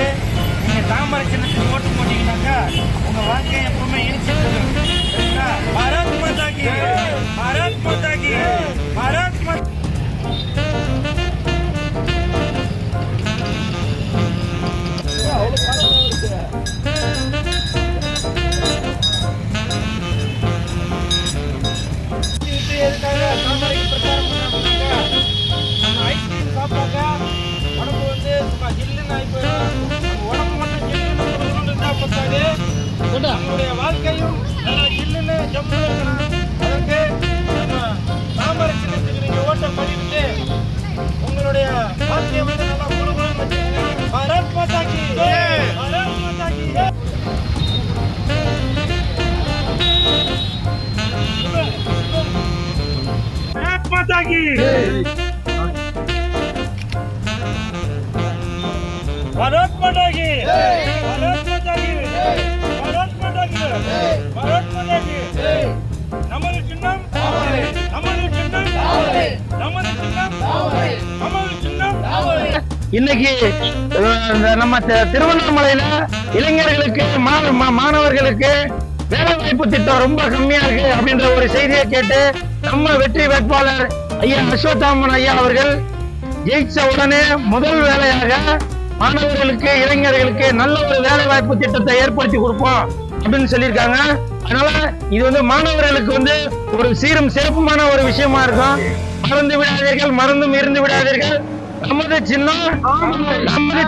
வந்து நீங்க தாமரை சின்னத்துக்கு ஓட்டு போட்டீங்கன்னாக்கா உங்க வாழ்க்கையை எப்பவுமே இனிச்சு சரிங்களா? பாரத் மாதா கி, பாரத் மாதா கி, பாரத் மாதா. எதுக்காக தாமரைக்கு பிரச்சாரம் பண்ணாங்க? ஐஸ்கிரீம் சாப்பிட்டாக்கா உடம்பு வந்து சும்மா ஜில்லுன்னு ஆகி போயிடும். உடம்பு மட்டும் ஜில்லுன்னு இருந்தா பத்தாது, நம்மளுடைய வாழ்க்கையும் நல்லா ஜில்லுன்னு ஜம்மு இருக்கணும். அதற்கு நம்ம தாமரை சின்னத்துக்கு நீங்க ஓட்டம் பண்ணிட்டு உங்களுடைய வாழ்க்கையை வந்து நல்லா குழுகுழுன்னு வச்சுக்கோங்க. பாரத் மாதா கி, பாரத் மாதா கி. भारत माता की, भारत माता की, भारत माता की, भारत माता की, भारत माता की. நமது சின்னம், நமது சின்னம், நமது சின்னம், நமது சின்னம். இன்னைக்கு நம்ம திருவண்ணாமலையில இளைஞர்களுக்கு மாணவர்களுக்கு வேலை வாய்ப்பு திட்டம் ரொம்ப கம்மியா இருக்கு அப்படின்ற ஒரு செய்தியை கேட்டு நம்ம வெற்றி வேட்பாளர் ஐயா அஸ்வத்தாமன் ஐயா அவர்கள் ஜெயிச்ச உடனே முதல் வேலையாக மாணவர்களுக்கு இளைஞர்களுக்கு நல்ல ஒரு வேலை வாய்ப்பு திட்டத்தை ஏற்படுத்தி கொடுப்போம் அப்படின்னு சொல்லியிருக்காங்க. அதனால இது வந்து மாணவர்களுக்கு வந்து ஒரு சீரும் சிறப்புமான ஒரு விஷயமா இருக்கும். மறந்து விடாதீர்கள், மறந்தும் இருந்து விடாதீர்கள். நமது சின்னம், நமது